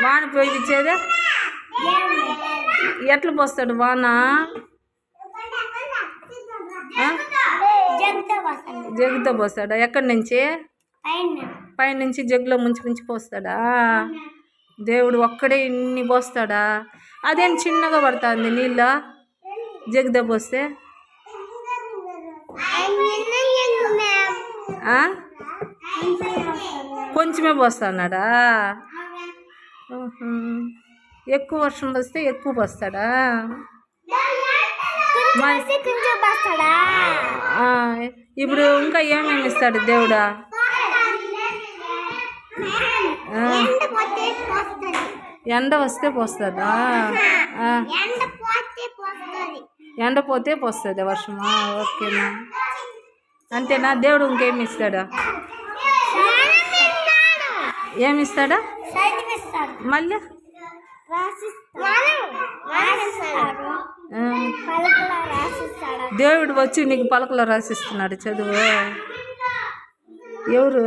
వాన పోయించేదే ఎట్లా పోస్తాడు వాన? జగ్గుతో పోస్తాడా? ఎక్కడి నుంచి? పైనుంచి జగ్గులో ముంచి పోస్తాడా? దేవుడు ఒక్కడే ఇన్ని పోస్తాడా? అదేం చిన్నగా పడుతుంది నీళ్ళ జగ్గుతో పోస్తే? కొంచెమే పోస్తాడా? ఎక్కువ వర్షం వస్తే ఎక్కువ పోస్తాడా? ఇప్పుడు ఇంకా ఏమేమి ఇస్తాడు దేవుడా? ఎండ వస్తే పోస్తుందా? ఎండ పోతే పోస్తుంది వర్షమా? ఓకేనా, అంతేనా? దేవుడు ఇంకేమి ఇస్తాడా? ఏమిస్తాడా మళ్ళీ? దేవుడు వచ్చి నీకు పలకలో రాసిస్తున్నాడు చదువు. ఎవరు?